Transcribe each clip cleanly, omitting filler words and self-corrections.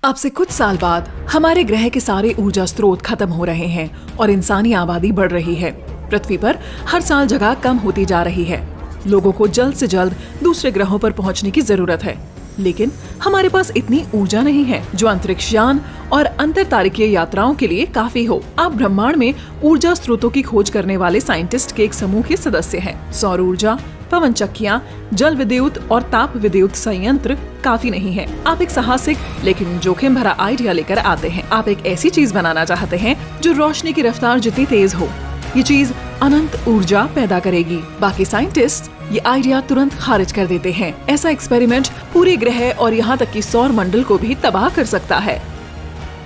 अब से कुछ साल बाद हमारे ग्रह के सारे ऊर्जा स्रोत खत्म हो रहे हैं और इंसानी आबादी बढ़ रही है। पृथ्वी पर हर साल जगह कम होती जा रही है। लोगों को जल्द से जल्द दूसरे ग्रहों पर पहुंचने की जरूरत है, लेकिन हमारे पास इतनी ऊर्जा नहीं है जो अंतरिक्ष यान और अंतरतारकीय यात्राओं के लिए काफी हो। आप ब्रह्मांड में ऊर्जा स्रोतों की खोज करने वाले साइंटिस्ट के एक समूह के सदस्य हैं। सौर ऊर्जा, पवन चक्कियां, जल विद्युत और ताप विद्युत संयंत्र काफी नहीं है। आप एक साहसिक लेकिन जोखिम भरा आइडिया लेकर आते हैं। आप एक ऐसी चीज बनाना चाहते हैं जो रोशनी की रफ्तार जितनी तेज हो। ये चीज अनंत ऊर्जा पैदा करेगी। बाकी साइंटिस्ट ये आइडिया तुरंत खारिज कर देते हैं। ऐसा एक्सपेरिमेंट पूरे ग्रह और यहाँ तक कि सौर मंडल को भी तबाह कर सकता है।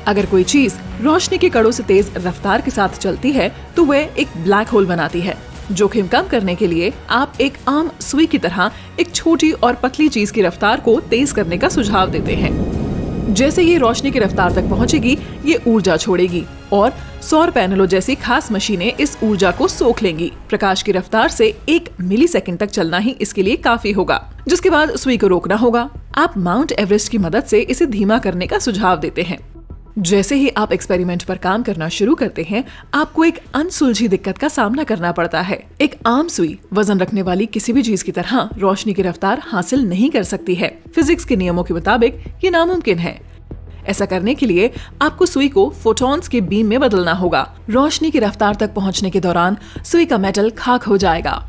अगर कोई चीज रोशनी के कणों से तेज रफ्तार के साथ चलती है तो वह एक ब्लैक होल बनाती है। जोखिम कम करने के लिए आप एक आम सुई की तरह एक छोटी और पतली चीज की रफ्तार को तेज करने का सुझाव देते हैं। जैसे ये रोशनी की रफ्तार तक पहुंचेगी, ये ऊर्जा छोड़ेगी और सौर पैनलों जैसी खास मशीनें इस ऊर्जा को सोख लेंगी। प्रकाश की रफ्तार से 1 मिलीसेकंड तक चलना ही इसके लिए काफी होगा, जिसके बाद सुई को रोकना होगा। आप माउंट एवरेस्ट की मदद से इसे धीमा करने का सुझाव देते हैं। जैसे ही आप एक्सपेरिमेंट पर काम करना शुरू करते हैं, आपको एक अनसुलझी दिक्कत का सामना करना पड़ता है। एक आम सुई वजन रखने वाली किसी भी चीज की तरह रोशनी की रफ्तार हासिल नहीं कर सकती है। फिजिक्स के नियमों के मुताबिक ये नामुमकिन है। ऐसा करने के लिए आपको सुई को फोटॉन्स के बीम में बदलना होगा। रोशनी की रफ्तार तक पहुंचने के दौरान सुई का मेटल खाक हो जाएगा।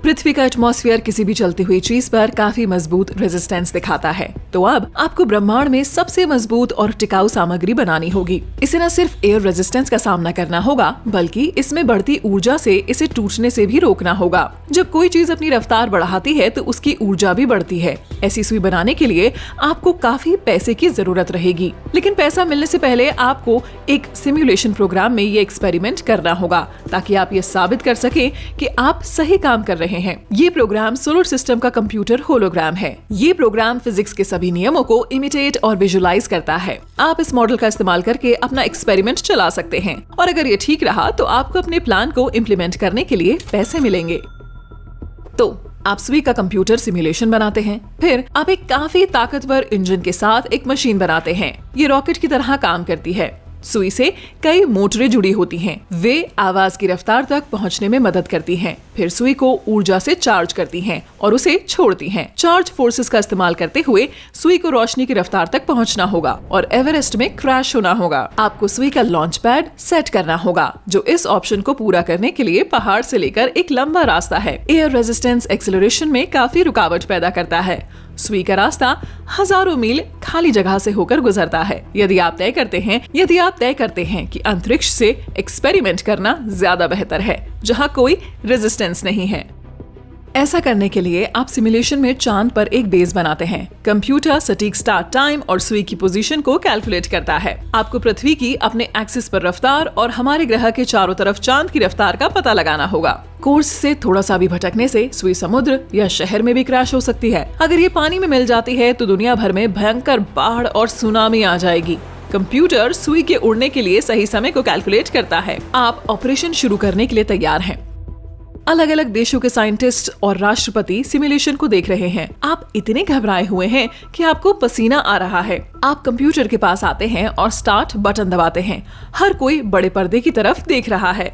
पृथ्वी का एटमॉस्फेयर किसी भी चलती हुई चीज पर काफी मजबूत रेजिस्टेंस दिखाता है, तो अब आपको ब्रह्मांड में सबसे मजबूत और टिकाऊ सामग्री बनानी होगी। इसे न सिर्फ एयर रेजिस्टेंस का सामना करना होगा, बल्कि इसमें बढ़ती ऊर्जा से इसे टूटने से भी रोकना होगा। जब कोई चीज अपनी रफ्तार बढ़ाती है तो उसकी ऊर्जा भी बढ़ती है। ऐसी सुई बनाने के लिए आपको काफी पैसे की जरूरत रहेगी, लेकिन पैसा मिलने से पहले आपको एक सिमुलेशन प्रोग्राम में ये एक्सपेरिमेंट करना होगा, ताकि आप ये साबित कर सके कि आप सही काम कर रहे हैं। ये प्रोग्राम सोलर सिस्टम का कंप्यूटर होलोग्राम है। ये प्रोग्राम फिजिक्स के सभी नियमों को इमिटेट और विजुलाइज करता है। आप इस मॉडल का इस्तेमाल करके अपना एक्सपेरिमेंट चला सकते हैं और अगर ये ठीक रहा तो आपको अपने प्लान को इम्प्लीमेंट करने के लिए पैसे मिलेंगे। तो आप सुई का कंप्यूटर सिमुलेशन बनाते हैं, फिर आप एक काफी ताकतवर इंजन के साथ एक मशीन बनाते हैं। ये रॉकेट की तरह काम करती है। सुई से कई मोटरें जुड़ी होती हैं। वे आवाज की रफ्तार तक पहुंचने में मदद करती हैं। फिर सुई को ऊर्जा से चार्ज करती हैं और उसे छोड़ती हैं। चार्ज फोर्सेस का इस्तेमाल करते हुए सुई को रोशनी की रफ्तार तक पहुंचना होगा और एवरेस्ट में क्रैश होना होगा। आपको सुई का लॉन्च पैड सेट करना होगा, जो इस ऑप्शन को पूरा करने के लिए पहाड़ से लेकर एक लंबा रास्ता है। एयर रेजिस्टेंस एक्सेलरेशन में काफी रुकावट पैदा करता है। सुई का रास्ता हजारों मील खाली जगह से होकर गुजरता है। यदि आप तय करते हैं कि अंतरिक्ष से एक्सपेरिमेंट करना ज्यादा बेहतर है, जहां कोई रेजिस्टेंस नहीं है। ऐसा करने के लिए आप सिमुलेशन में चांद पर एक बेस बनाते हैं। कंप्यूटर सटीक स्टार्ट टाइम और सुई की पोजीशन को कैलकुलेट करता है। आपको पृथ्वी की अपने एक्सिस पर रफ्तार और हमारे ग्रह के चारों तरफ चांद की रफ्तार का पता लगाना होगा। कोर्स से थोड़ा सा भी भटकने से सुई समुद्र या शहर में भी क्रैश हो सकती है। अगर ये पानी में मिल जाती है तो दुनिया भर में भयंकर बाढ़ और सुनामी आ जाएगी। कंप्यूटर सुई के उड़ने के लिए सही समय को कैलकुलेट करता है। आप ऑपरेशन शुरू करने के लिए तैयार हैं। अलग अलग देशों के साइंटिस्ट और राष्ट्रपति सिमुलेशन को देख रहे हैं। आप इतने घबराए हुए हैं कि आपको पसीना आ रहा है। आप कंप्यूटर के पास आते हैं और स्टार्ट बटन दबाते हैं। हर कोई बड़े पर्दे की तरफ देख रहा है।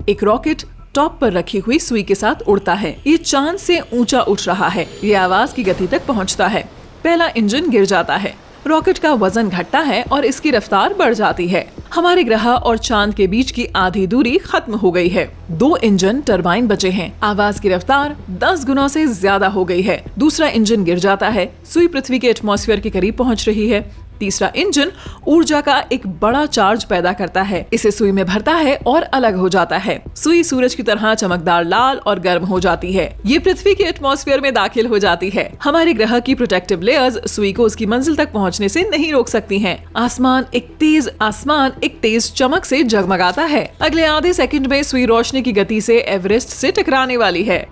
एक रॉकेट टॉप पर रखी हुई सुई के साथ उड़ता है। ये चांद से ऊंचा उठ रहा है। ये आवाज की गति तक पहुंचता है। पहला इंजन गिर जाता है। रॉकेट का वजन घटता है और इसकी रफ्तार बढ़ जाती है। हमारे ग्रह और चांद के बीच की आधी दूरी खत्म हो गई है। 2 इंजन टरबाइन बचे हैं। आवाज की रफ्तार 10 गुना से ज्यादा हो गई है। दूसरा इंजन गिर जाता है। सुई पृथ्वी के एटमॉस्फेयर के करीब पहुंच रही है। तीसरा इंजन ऊर्जा का एक बड़ा चार्ज पैदा करता है। इसे सुई में भरता है और अलग हो जाता है। सुई सूरज की तरह चमकदार लाल और गर्म हो जाती है। ये पृथ्वी के एटमॉस्फेयर में दाखिल हो जाती है। हमारे ग्रह की प्रोटेक्टिव लेयर्स सुई को उसकी मंजिल तक पहुंचने से नहीं रोक सकती हैं। आसमान एक तेज चमक से जगमगाता है। अगले आधे सेकंड में सुई रोशनी की गति से एवरेस्ट से टकराने वाली है।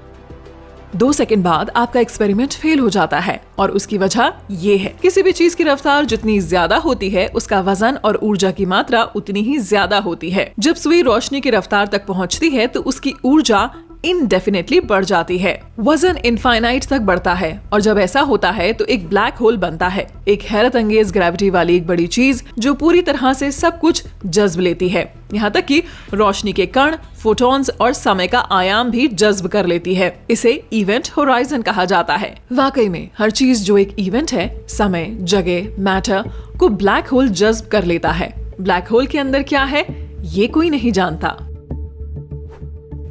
2 सेकंड बाद आपका एक्सपेरिमेंट फेल हो जाता है और उसकी वजह ये है। किसी भी चीज की रफ्तार जितनी ज्यादा होती है, उसका वजन और ऊर्जा की मात्रा उतनी ही ज्यादा होती है। जब सुई रोशनी की रफ्तार तक पहुंचती है तो उसकी ऊर्जा इनडेफिनेटली बढ़ जाती है। वजन इनफाइनाइट तक बढ़ता है और जब ऐसा होता है तो एक ब्लैक होल बनता है, एक हैरत अंगेज ग्रेविटी वाली एक बड़ी चीज जो पूरी तरह से सब कुछ जज्ब लेती है, यहाँ तक कि रोशनी के कण, फोटॉन्स और समय का आयाम भी जज्ब कर लेती है। इसे इवेंट होराइजन कहा जाता है। वाकई में हर चीज जो एक इवेंट है, समय, जगह, मैटर को ब्लैक होल जज्ब कर लेता है। ब्लैक होल के अंदर क्या है ये कोई नहीं जानता।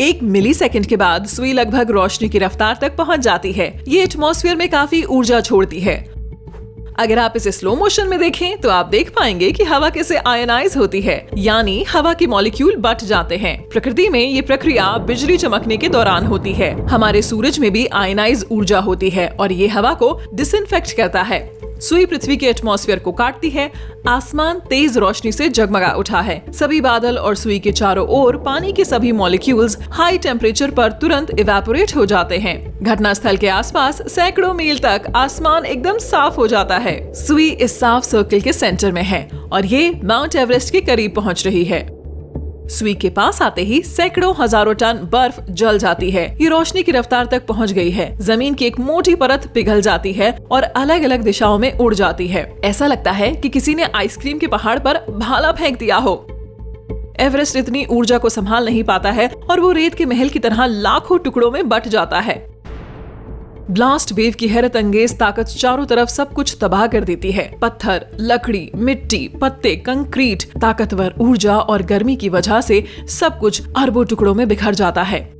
1 मिलीसेकंड के बाद सुई लगभग रोशनी की रफ्तार तक पहुंच जाती है। ये एटमॉस्फेयर में काफी ऊर्जा छोड़ती है। अगर आप इसे स्लो मोशन में देखें तो आप देख पाएंगे कि हवा कैसे आयनाइज होती है, यानी हवा के मॉलिक्यूल बट जाते हैं। प्रकृति में ये प्रक्रिया बिजली चमकने के दौरान होती है। हमारे सूरज में भी आयनाइज ऊर्जा होती है और ये हवा को डिसइंफेक्ट करता है। सुई पृथ्वी के एटमॉस्फेयर को काटती है। आसमान तेज रोशनी से जगमगा उठा है। सभी बादल और सुई के चारों ओर पानी के सभी मॉलिक्यूल्स हाई टेम्परेचर पर तुरंत इवेपोरेट हो जाते हैं। घटनास्थल के आसपास सैकड़ों मील तक आसमान एकदम साफ हो जाता है। सुई इस साफ सर्कल के सेंटर में है और ये माउंट एवरेस्ट के करीब पहुंच रही है। सुई के पास आते ही सैकड़ों हजारों टन बर्फ जल जाती है। ये रोशनी की रफ्तार तक पहुंच गई है। जमीन की एक मोटी परत पिघल जाती है और अलग अलग दिशाओं में उड़ जाती है। ऐसा लगता है कि किसी ने आइसक्रीम के पहाड़ पर भाला फेंक दिया हो। एवरेस्ट इतनी ऊर्जा को संभाल नहीं पाता है और वो रेत के महल की तरह लाखों टुकड़ों में बट जाता है। ब्लास्ट वेव की हैरत अंगेज ताकत चारों तरफ सब कुछ तबाह कर देती है। पत्थर, लकड़ी, मिट्टी, पत्ते, कंक्रीट, ताकतवर ऊर्जा और गर्मी की वजह से सब कुछ अरबों टुकड़ों में बिखर जाता है।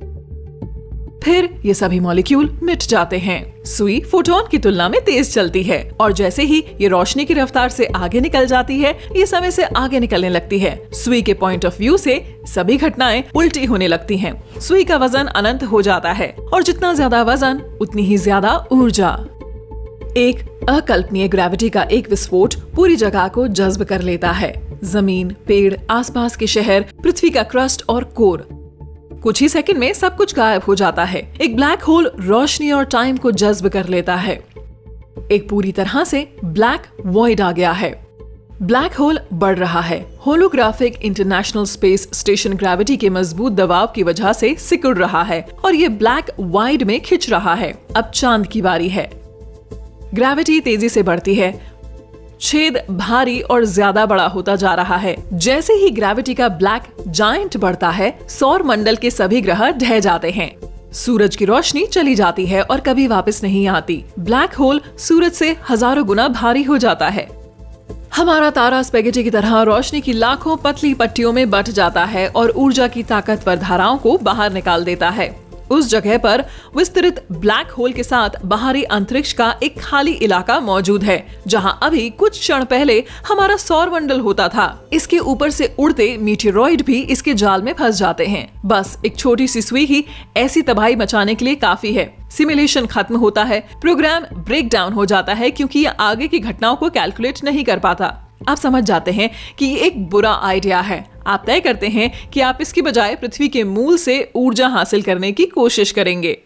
फिर ये सभी मॉलिक्यूल मिट जाते हैं। सुई फोटोन की तुलना में तेज चलती है और जैसे ही ये रोशनी की रफ्तार से आगे निकल जाती है, ये समय से आगे निकलने लगती है। सुई के पॉइंट ऑफ व्यू से सभी घटनाएं उल्टी होने लगती हैं। सुई का वजन अनंत हो जाता है और जितना ज्यादा वजन उतनी ही ज्यादा ऊर्जा। एक अकल्पनीय ग्रेविटी का एक विस्फोट पूरी जगह को जज्ब कर लेता है। जमीन, पेड़, आसपास के शहर, पृथ्वी का क्रस्ट और कोर, कुछ ही सेकंड में सब कुछ गायब हो जाता है। एक ब्लैक होल रोशनी और टाइम को जज्ब कर लेता है। एक पूरी तरह से ब्लैक वॉइड आ गया है। ब्लैक होल बढ़ रहा है। Holographic international space station gravity के मजबूत दबाव की वजह से सिकुड़ रहा है और ये ब्लैक वाइड में खिंच रहा है। अब चांद की बारी है। ग्रेविटी तेजी से बढ़ती है। छेद भारी और ज्यादा बड़ा होता जा रहा है। जैसे ही ग्रेविटी का ब्लैक जायंट बढ़ता है, सौर मंडल के सभी ग्रह ढह जाते हैं। सूरज की रोशनी चली जाती है और कभी वापस नहीं आती। ब्लैक होल सूरज से हजारों गुना भारी हो जाता है। हमारा तारा स्पेगेटी की तरह रोशनी की लाखों पतली पट्टियों में बट जाता है और ऊर्जा की ताकतवर धाराओं को बाहर निकाल देता है। उस जगह पर विस्तृत ब्लैक होल के साथ बाहरी अंतरिक्ष का एक खाली इलाका मौजूद है, जहां अभी कुछ क्षण पहले हमारा सौर मंडल होता था। इसके ऊपर से उड़ते मीटेरॉइड भी इसके जाल में फंस जाते हैं। बस एक छोटी सी सुई ही ऐसी तबाही मचाने के लिए काफी है। सिमुलेशन खत्म होता है। प्रोग्राम ब्रेक डाउन हो जाता है क्योंकि ये आगे की घटनाओं को कैलकुलेट नहीं कर पाता। आप समझ जाते हैं कि ये एक बुरा आइडिया है। आप तय करते हैं कि आप इसकी बजाय पृथ्वी के मूल से ऊर्जा हासिल करने की कोशिश करेंगे।